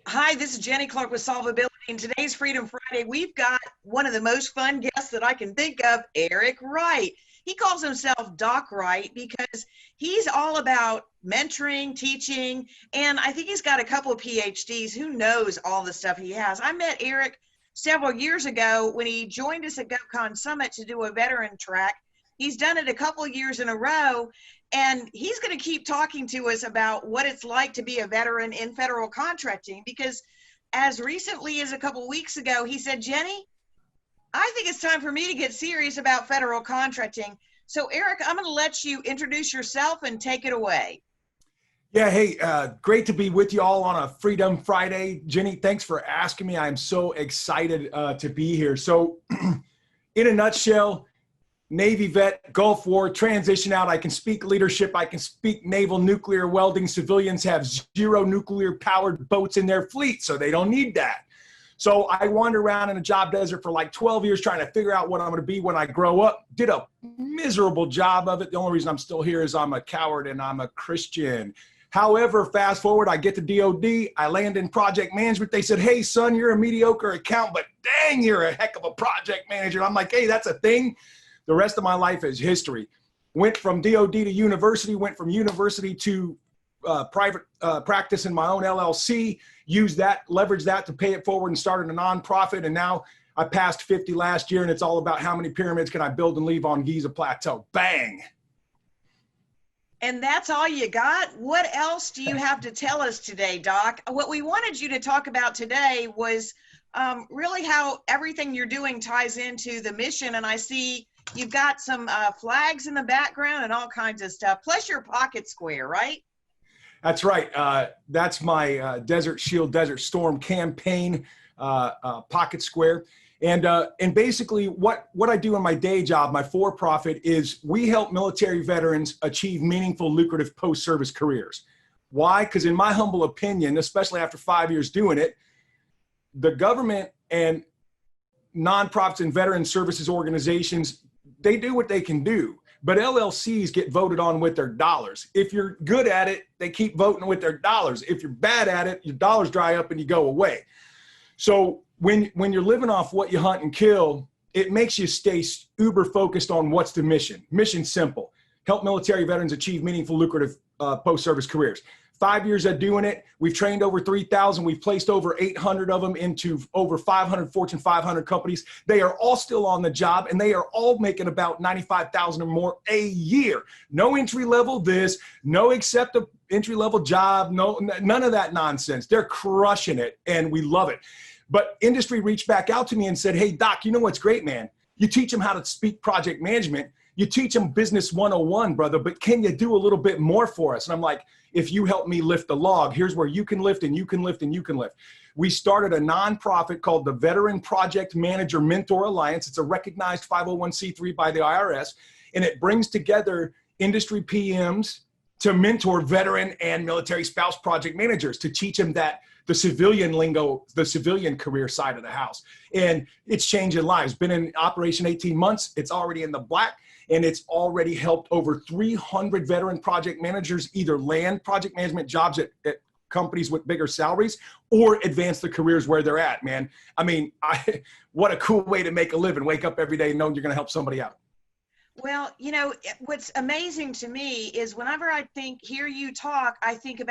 Hi, this is Jenny Clark with Solvability. And today's Freedom Friday, we've got one of the most fun guests that I can think of, Eric Wright. He calls himself Doc Wright because he's all about mentoring, teaching, and I think he's got a couple of PhDs. Who knows all the stuff he has? I met Eric several years ago when he joined us at GovCon Summit to do a veteran track. He's done it a couple of years in a row, and he's going to keep talking to us about what it's like to be a veteran in federal contracting, because as recently as a couple weeks ago, he said, Jenny, I think it's time for me to get serious about federal contracting. So Eric, I'm going to let you introduce yourself and take it away. Yeah, hey, great to be with you all on a Freedom Friday. Jenny, thanks for asking me. I'm so excited to be here. So in a nutshell, Navy vet, Gulf War, transition out. I can speak leadership. I can speak naval nuclear welding. Civilians have zero nuclear powered boats in their fleet, so they don't need that. So I wandered around in a job desert for like 12 years trying to figure out what I'm going to be when I grow up. Did a miserable job of it. The only reason I'm still here is I'm a coward and I'm a Christian. However, fast forward, I get to DOD, I land in project management. They said, hey, son, you're a mediocre accountant, but dang, you're a heck of a project manager. I'm like, hey, that's a thing. The rest of my life is history. Went from DOD to university, went from university to private practice in my own LLC, used that, leveraged that to pay it forward and started a nonprofit. And now I passed 50 last year, and it's all about how many pyramids can I build and leave on Giza Plateau. Bang. And that's all you got? What else do you have to tell us today, Doc? What we wanted you to talk about today was really how everything you're doing ties into the mission. And I see you've got some flags in the background and all kinds of stuff, plus your pocket square, right? That's right. That's my Desert Shield, Desert Storm campaign pocket square. And basically what I do in my day job, my for-profit, is we help military veterans achieve meaningful, lucrative post-service careers. Why? Because in my humble opinion, especially after 5 years doing it, the government and nonprofits and veteran services organizations, they do what they can do. But LLCs get voted on with their dollars. If you're good at it, they keep voting with their dollars. If you're bad at it, your dollars dry up and you go away. So when you're living off what you hunt and kill, it makes you stay uber focused on what's the mission. Mission simple: help military veterans achieve meaningful, lucrative post-service careers. 5 years of doing it, we've trained over 3,000. We've placed over 800 of them into over 500 Fortune 500 companies. They are all still on the job, and they are all making about 95,000 or more a year. No entry level this, no accept a entry level job, no, none of that nonsense. They're crushing it, and we love it. But industry reached back out to me and said, hey, Doc, you know what's great, man? You teach them how to speak project management. You teach them business 101, brother, but can you do a little bit more for us? And I'm like, if you help me lift the log, here's where you can lift and you can lift and you can lift. We started a nonprofit called the Veteran Project Manager Mentor Alliance. It's a recognized 501c3 by the IRS, and it brings together industry PMs to mentor veteran and military spouse project managers to teach them that the civilian lingo, the civilian career side of the house. And it's changing lives. Been in operation 18 months. It's already in the black, and it's already helped over 300 veteran project managers either land project management jobs at companies with bigger salaries or advance the careers where they're at, man. I mean, what a cool way to make a living. Wake up every day knowing you're going to help somebody out. Well, you know, what's amazing to me is whenever I hear you talk, I think of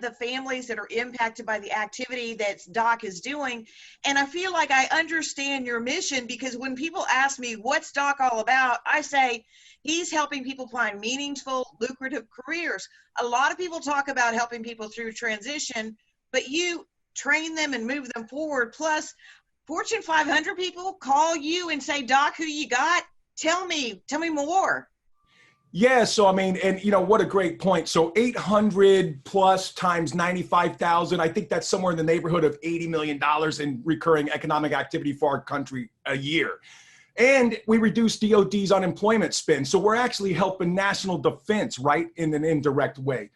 the families that are impacted by the activity that Doc is doing. And I feel like I understand your mission, because when people ask me, what's Doc all about? I say, he's helping people find meaningful, lucrative careers. A lot of people talk about helping people through transition, but you train them and move them forward. Plus, Fortune 500 people call you and say, Doc, who you got? Tell me more. Yeah, so I mean, and you know, what a great point. So 800 plus times 95,000, I think that's somewhere in the neighborhood of $80 million in recurring economic activity for our country a year. And we reduce DOD's unemployment spend. So we're actually helping national defense, right, in an indirect way.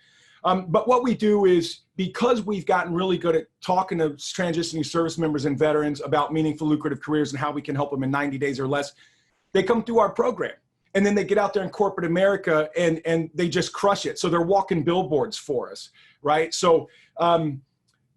But what we do is, because we've gotten really good at talking to transitioning service members and veterans about meaningful, lucrative careers and how we can help them in 90 days or less, they come through our program, and then they get out there in corporate America and they just crush it. So they're walking billboards for us, right? So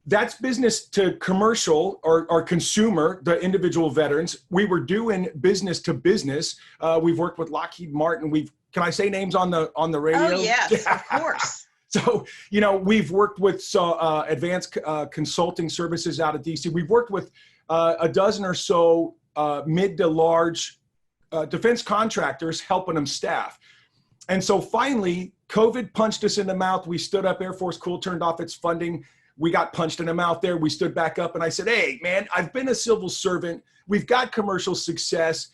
That's business to commercial or consumer, the individual veterans. We were doing business to business. We've worked with Lockheed Martin. Can I say names on the radio? Oh, yes, of course. So, we've worked with advanced consulting services out of DC. We've worked with a dozen or so mid to large defense contractors helping them staff. And so finally, COVID punched us in the mouth. We stood up. Air Force Cool turned off its funding. We got punched in the mouth there. We stood back up and I said, hey, man, I've been a civil servant. We've got commercial success.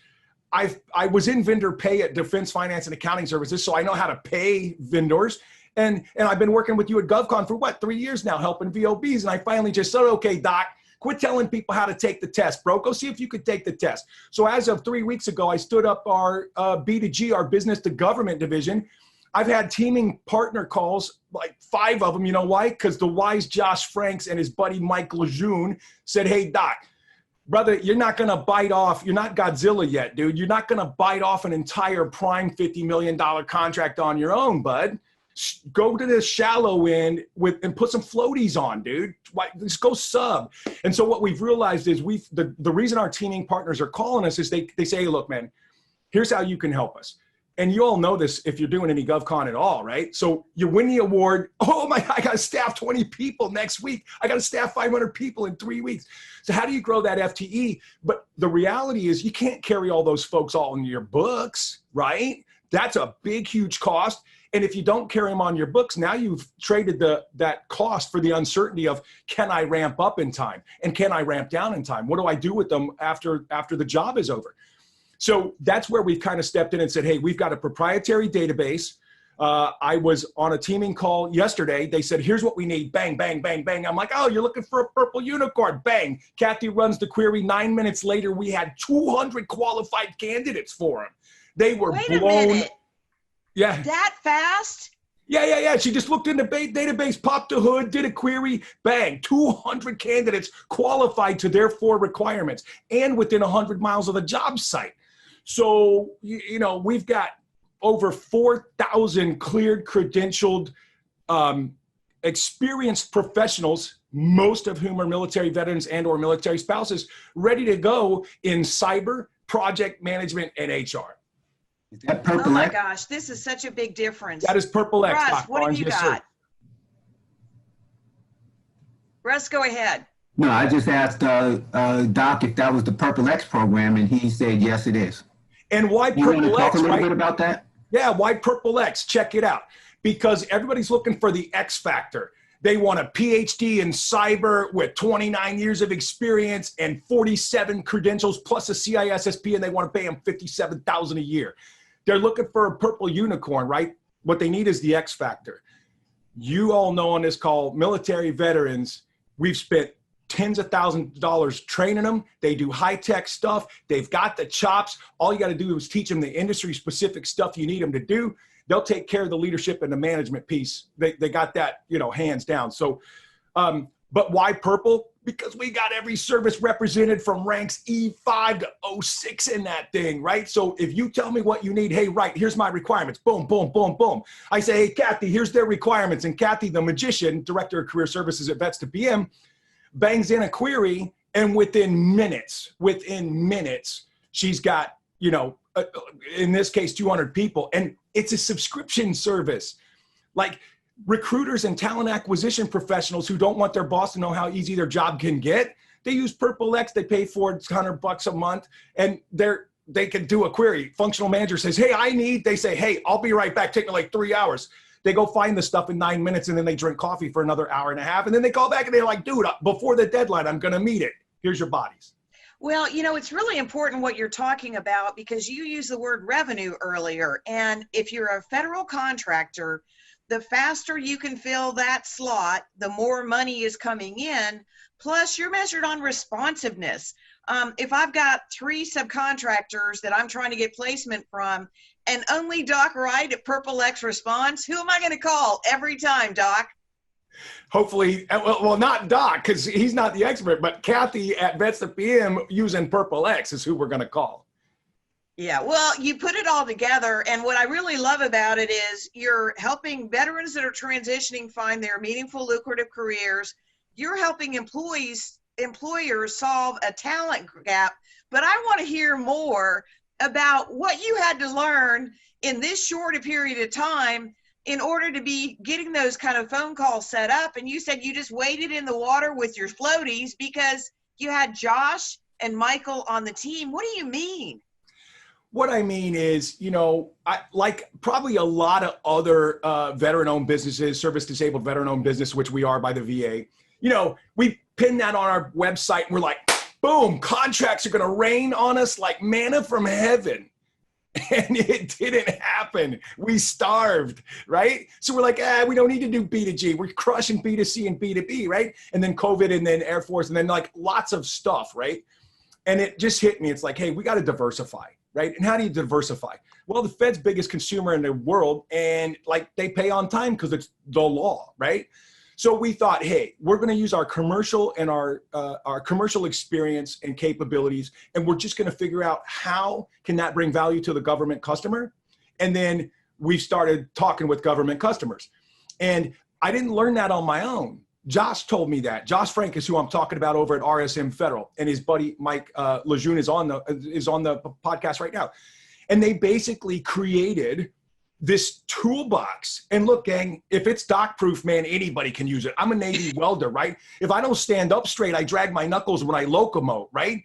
I was in vendor pay at Defense Finance and Accounting Services, so I know how to pay vendors. And I've been working with you at GovCon for 3 years now, helping VOBs. And I finally just said, okay, Doc, quit telling people how to take the test, bro. Go see if you could take the test. So as of 3 weeks ago, I stood up our B2G, our business to government division. I've had teaming partner calls, like 5 of them. You know why? Because the wise Josh Franks and his buddy Mike Jeune said, hey, Doc, brother, you're not going to bite off. You're not Godzilla yet, dude. You're not going to bite off an entire prime $50 million contract on your own, bud. Go to the shallow end and put some floaties on, dude. Just go sub. And so what we've realized is the reason our teaming partners are calling us is they say, hey, look, man, here's how you can help us. And you all know this if you're doing any GovCon at all, right? So you win the award. Oh my God, I got to staff 20 people next week. I got to staff 500 people in 3 weeks. So how do you grow that FTE? But the reality is you can't carry all those folks all in your books, right? That's a big, huge cost. And if you don't carry them on your books, now you've traded that cost for the uncertainty of, can I ramp up in time? And can I ramp down in time? What do I do with them after the job is over? So that's where we've kind of stepped in and said, hey, we've got a proprietary database. I was on a teaming call yesterday. They said, here's what we need. Bang, bang, bang, bang. I'm like, oh, you're looking for a purple unicorn. Bang. Kathy runs the query. 9 minutes later, we had 200 qualified candidates for him. They were Wait blown. a minute. Yeah. That fast? Yeah. She just looked in the database, popped the hood, did a query, bang, 200 candidates qualified to their 4 requirements and within 100 miles of the job site. So, we've got over 4,000 cleared, credentialed, experienced professionals, most of whom are military veterans and or military spouses, ready to go in cyber, project management, and HR. Is that Purple Oh my X? gosh, this is such a big difference. That is Purple X. Russ, Doc what have Barnes. you Yes, sir. got? Russ, go ahead. No, I just asked Doc if that was the Purple X program, and he said yes, it is. And why You want to Purple talk X, a little right? bit about that? Yeah, why Purple X? Check it out. Because everybody's looking for the X factor. They want a PhD in cyber with 29 years of experience and 47 credentials plus a CISSP, and they want to pay them $57,000 a year. They're looking for a purple unicorn, right? What they need is the X factor. You all know on this call, military veterans, we've spent tens of thousands of dollars training them. They do high-tech stuff. They've got the chops. All you got to do is teach them the industry-specific stuff you need them to do. They'll take care of the leadership and the management piece. They got that, hands down. So, but why purple? Because we got every service represented from ranks E5 to 06 in that thing, right? So if you tell me what you need, hey, Wright, here's my requirements. Boom, boom, boom, boom. I say, hey, Kathy, here's their requirements. And Kathy, the magician, director of career services at Vets to PM, bangs in a query, and within minutes, she's got, in this case, 200 people. And it's a subscription service. Like recruiters and talent acquisition professionals who don't want their boss to know how easy their job can get, they use Purple X, they pay for it, $100 a month, and they can do a query. Functional manager says, hey, they say, hey, I'll be right back, take me like 3 hours. They go find the stuff in 9 minutes, and then they drink coffee for another hour and a half. And then they call back and they're like, dude, before the deadline, I'm going to meet it. Here's your bodies. Well, it's really important what you're talking about because you used the word revenue earlier. And if you're a federal contractor, the faster you can fill that slot, the more money is coming in. Plus, you're measured on responsiveness. If I've got 3 subcontractors that I'm trying to get placement from, and only Doc Wright at Purple X responds, who am I going to call every time, Doc? Hopefully, well, not Doc, because he's not the expert, but Kathy at Vets to PM using Purple X is who we're going to call. Yeah, well, you put it all together, and what I really love about it is you're helping veterans that are transitioning find their meaningful, lucrative careers. you're helping employers solve a talent gap. But I want to hear more about what you had to learn in this short a period of time in order to be getting those kind of phone calls set up. And you said you just waded in the water with your floaties because you had Josh and Michael on the team. What do you mean? What I mean is, I like probably a lot of other veteran-owned businesses, service-disabled veteran-owned business, which we are by the VA. We pin that on our website and we're like, boom, contracts are going to rain on us like manna from heaven. And it didn't happen. We starved, right? So we're like, we don't need to do B2G. We're crushing B2C and B2B, right? And then COVID and then Air Force and then like lots of stuff, right? And it just hit me. It's like, hey, we got to diversify, right? And how do you diversify? Well, the Fed's biggest consumer in the world, and like they pay on time because it's the law, right? So we thought, hey, we're going to use our commercial and our commercial experience and capabilities, and we're just going to figure out how can that bring value to the government customer. And then we started talking with government customers. And I didn't learn that on my own. Josh told me that. Josh Frank is who I'm talking about over at RSM Federal, and his buddy Mike Jeune is on the podcast right now. And they basically created this toolbox. And look, gang, if it's dock-proof, man, anybody can use it. I'm a Navy welder, right? If I don't stand up straight, I drag my knuckles when I locomote, right?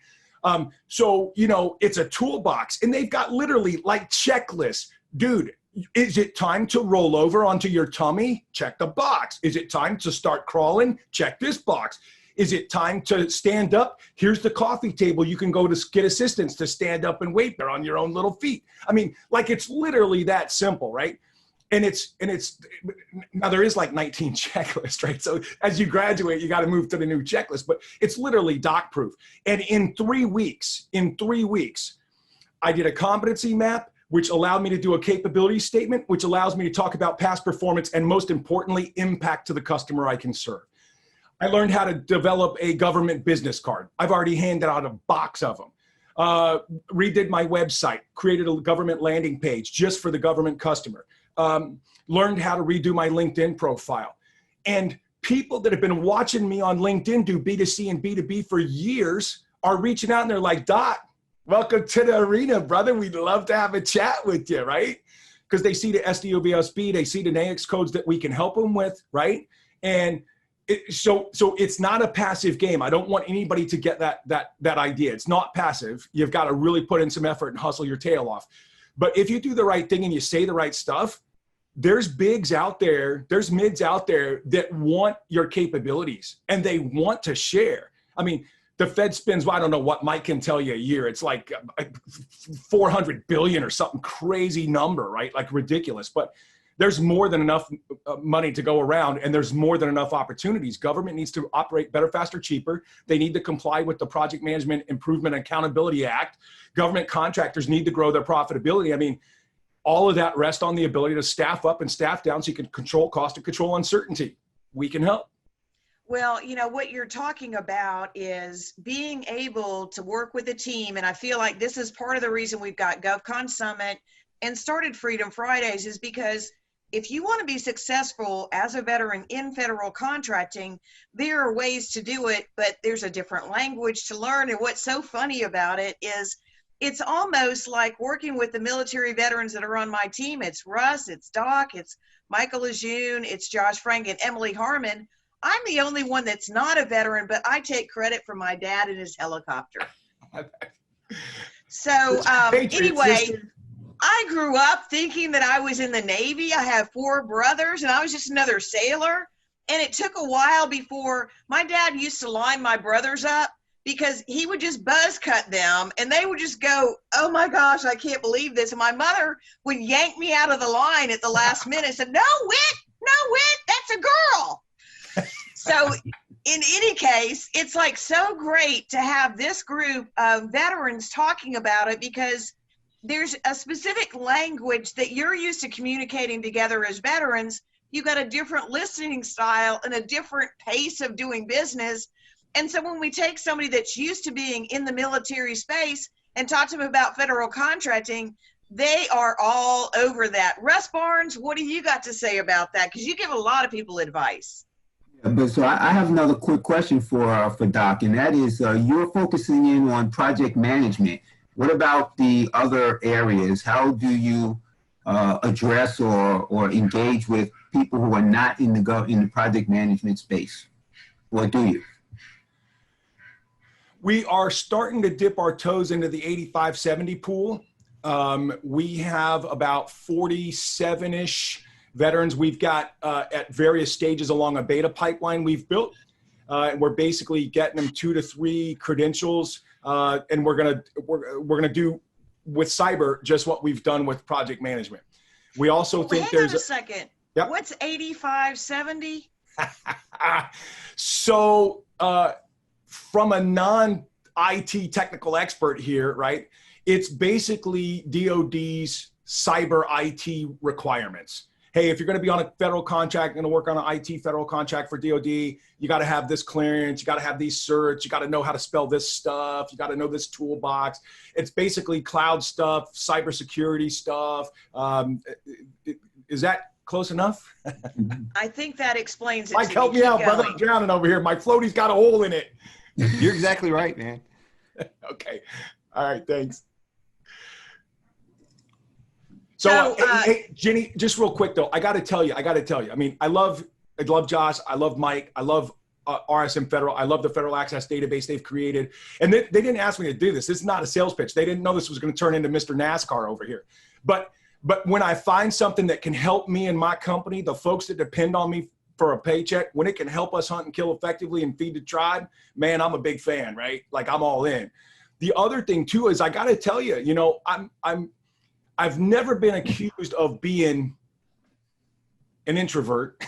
So it's a toolbox, and they've got literally like checklists. Dude, is it time to roll over onto your tummy? Check the box. Is it time to start crawling? Check this box. Is it time to stand up? Here's the coffee table. You can go to get assistance to stand up and wait there on your own little feet. I mean, like it's literally that simple, right? And it's now there is like 19 checklists, right? So as you graduate, you got to move to the new checklist, but it's literally dock proof. And in 3 weeks, I did a competency map, which allowed me to do a capability statement, which allows me to talk about past performance and most importantly, impact to the customer I can serve. I learned how to develop a government business card. I've already handed out a box of them. Redid my website, created a government landing page just for the government customer. Learned how to redo my LinkedIn profile. And people that have been watching me on LinkedIn do B2C and B2B for years are reaching out and they're like, Doc, welcome to the arena, brother. We'd love to have a chat with you, right? Because they see the SDOBSB, they see the NAICS codes that we can help them with, right? And so it's not a passive game. I don't want anybody to get that idea. It's not passive. You've got to really put in some effort and hustle your tail off. But if you do the right thing and you say the right stuff, there's bigs out there, there's mids out there that want your capabilities and they want to share. I mean, the Fed spends, well, I don't know what Mike can tell you a year. It's like 400 billion or something crazy number, right? Like ridiculous. But there's more than enough money to go around, and there's more than enough opportunities. Government needs to operate better, faster, cheaper. They need to comply with the Project Management Improvement and Accountability Act. Government contractors need to grow their profitability. I mean, all of that rests on the ability to staff up and staff down so you can control cost and control uncertainty. We can help. Well, what you're talking about is being able to work with a team, and I feel like this is part of the reason we've got GovCon Summit and started Freedom Fridays is because if you want to be successful as a veteran in federal contracting, there are ways to do it, but there's a different language to learn. And what's so funny about it is it's almost like working with the military veterans that are on my team. It's Russ, it's Doc, it's Michael Jeune, it's Josh Frank, and Emily Harmon. I'm the only one that's not a veteran, but I take credit for my dad and his helicopter. So anyway, I grew up thinking that I was in the Navy. I have 4 brothers and I was just another sailor. And it took a while before my dad used to line my brothers up because he would just buzz cut them and they would just go, oh my gosh, I can't believe this. And my mother would yank me out of the line at the last minute and said, no, Whit, that's a girl. So in any case, it's like so great to have this group of veterans talking about it because there's a specific language that you're used to communicating together as veterans. You've got a different listening style and a different pace of doing business. And so when we take somebody that's used to being in the military space and talk to them about federal contracting, they are all over that. Russ Barnes, what do you got to say about that? Because you give a lot of people advice. But so I have another quick question for Doc, and that is, you're focusing in on project management. What about the other areas? How do you address or engage with people who are not in the project management space? Or do you? We are starting to dip our toes into the 85-70 pool. We have about 47-ish veterans we've got at various stages along a beta pipeline we've built. And we're basically getting them 2 to 3 credentials. And we're gonna do with cyber just what we've done with project management. We also think there's a second. Yep. What's 85-70? So from a non-IT technical expert here, right? It's basically DoD's cyber IT requirements. Hey, if you're going to be on a federal contract, going to work on an IT federal contract for DoD, you got to have this clearance, you got to have these certs, you got to know how to spell this stuff, you got to know this toolbox. It's basically cloud stuff, cybersecurity stuff. Is that close enough? I think that explains it. Mike, help me out, brother. I'm drowning over here. My floaty's got a hole in it. You're exactly right, man. Okay. All right. Thanks. So, hey, Jenny, just real quick though, I got to tell you. I mean, I love Josh. I love Mike. I love RSM Federal. I love the Federal Access Database they've created. And they didn't ask me to do this. This is not a sales pitch. They didn't know this was going to turn into Mr. NASCAR over here. But when I find something that can help me and my company, the folks that depend on me for a paycheck, when it can help us hunt and kill effectively and feed the tribe, man, I'm a big fan, right? Like I'm all in. The other thing too is I got to tell you, you know, I've never been accused of being an introvert.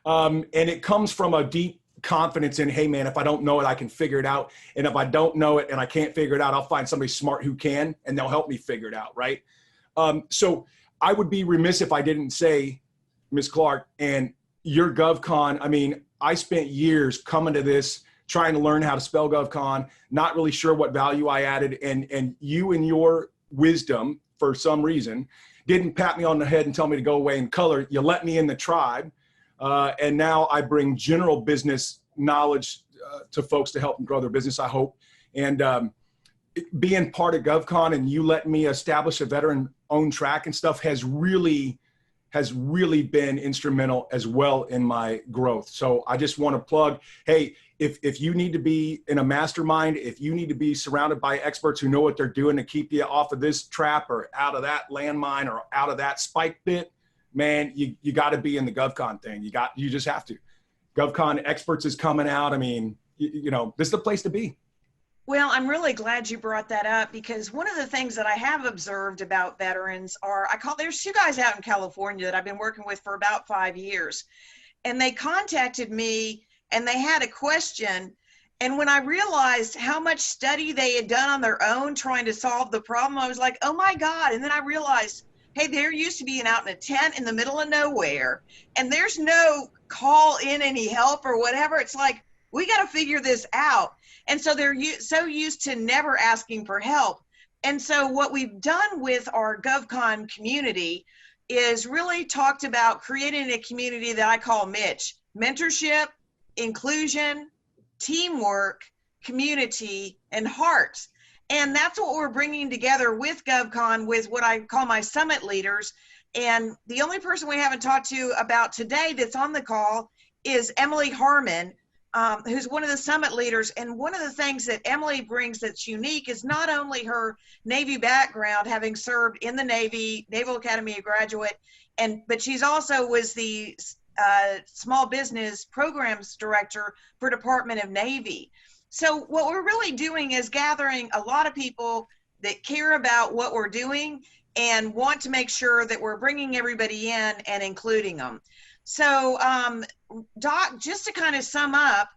And it comes from a deep confidence in, hey man, if I don't know it, I can figure it out. And if I don't know it and I can't figure it out, I'll find somebody smart who can, and they'll help me figure it out, right? So I would be remiss if I didn't say, Ms. Clark, and your GovCon, I mean, I spent years coming to this, trying to learn how to spell GovCon, not really sure what value I added, and you and your wisdom, for some reason, didn't pat me on the head and tell me to go away and color. You let me in the tribe. And now I bring general business knowledge to folks to help them grow their business, I hope. And being part of GovCon and you let me establish a veteran-owned track and stuff has really been instrumental as well in my growth. So I just want to plug, hey, if you need to be in a mastermind, if you need to be surrounded by experts who know what they're doing to keep you off of this trap or out of that landmine or out of that spike pit, man, you got to be in the GovCon thing. You just have to. GovCon experts is coming out. I mean, you know, this is the place to be. Well, I'm really glad you brought that up, because one of the things that I have observed about veterans are, there's 2 guys out in California that I've been working with for about 5 years, and they contacted me and they had a question. And when I realized how much study they had done on their own trying to solve the problem, I was like, oh my God. And then I realized, hey, they're used to being out in a tent in the middle of nowhere, and there's no call in any help or whatever. It's like, we got to figure this out. And so they're so used to never asking for help. And so what we've done with our GovCon community is really talked about creating a community that I call Mitch: mentorship, inclusion, teamwork, community, and heart. And that's what we're bringing together with GovCon, with what I call my summit leaders. And the only person we haven't talked to about today that's on the call is Emily Harmon, who's one of the summit leaders. And one of the things that Emily brings that's unique is not only her Navy background, having served in the Navy, Naval Academy graduate, but she's also was the small business programs director for Department of Navy. So what we're really doing is gathering a lot of people that care about what we're doing and want to make sure that we're bringing everybody in and including them. So Doc, just to kind of sum up,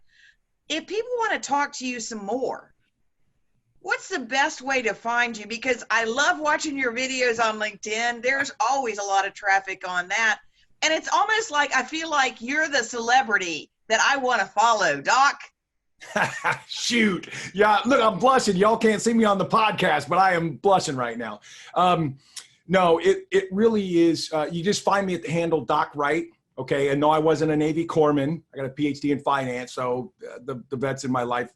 if people want to talk to you some more, what's the best way to find you? Because I love watching your videos on LinkedIn. There's always a lot of traffic on that. And it's almost like I feel like you're the celebrity that I want to follow, Doc. Shoot. Yeah, look, I'm blushing. Y'all can't see me on the podcast, but I am blushing right now. No, it really is. You just find me at the handle Doc Wright. Okay. And no, I wasn't a Navy corpsman. I got a PhD in finance. So the vets in my life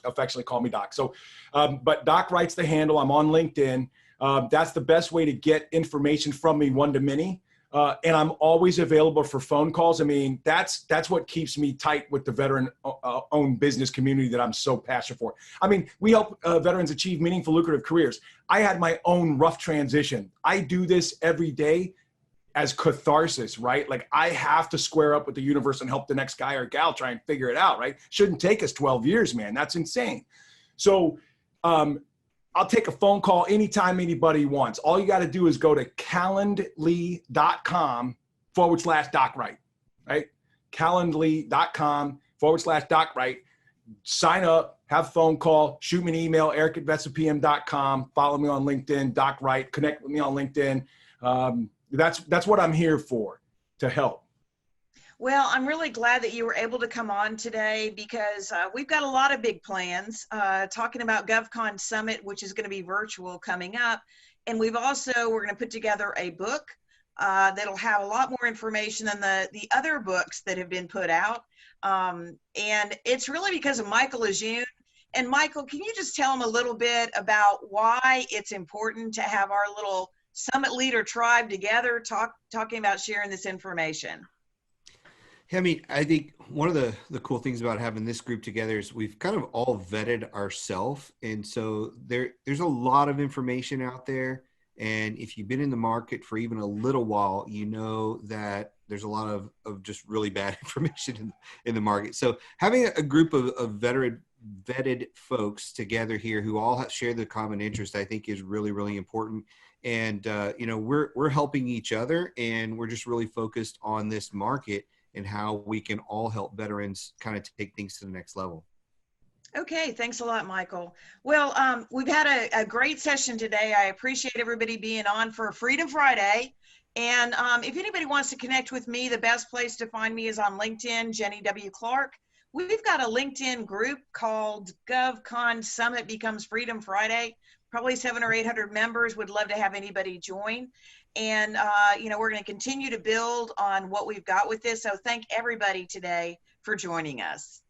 affectionately call me Doc. So, but Doc Wright's the handle. I'm on LinkedIn. That's the best way to get information from me one to many. And I'm always available for phone calls. I mean, that's what keeps me tight with the veteran-owned business community that I'm so passionate for. I mean, we help veterans achieve meaningful, lucrative careers. I had my own rough transition. I do this every day as catharsis, right? Like I have to square up with the universe and help the next guy or gal try and figure it out, right? Shouldn't take us 12 years, man. That's insane. So I'll take a phone call anytime anybody wants. All you got to do is go to calendly.com/Doc Wright, right? Calendly.com/Doc Wright. Sign up, have a phone call, shoot me an email, eric@vetsofpm.com. Follow me on LinkedIn, Doc Wright. Connect with me on LinkedIn. That's what I'm here for, to help. Well, I'm really glad that you were able to come on today because we've got a lot of big plans talking about GovCon Summit, which is going to be virtual coming up. And we're going to put together a book that'll have a lot more information than the other books that have been put out. And it's really because of Michael Jeune. And Michael, can you just tell them a little bit about why it's important to have our little Summit Leader tribe together talking about sharing this information? I mean, I think one of the cool things about having this group together is we've kind of all vetted ourselves. And so there's a lot of information out there. And if you've been in the market for even a little while, you know that there's a lot of just really bad information in the market. So having a group of vetted folks together here who all share the common interest, I think is really, really important. And, we're helping each other, and we're just really focused on this market and how we can all help veterans kind of take things to the next level. Okay, thanks a lot, Michael. Well, we've had a great session today. I appreciate everybody being on for Freedom Friday. And if anybody wants to connect with me, the best place to find me is on LinkedIn, Jenny W. Clark. We've got a LinkedIn group called GovCon Summit Becomes Freedom Friday. Probably 700 or 800 members. Would love to have anybody join. And, we're going to continue to build on what we've got with this. So thank everybody today for joining us.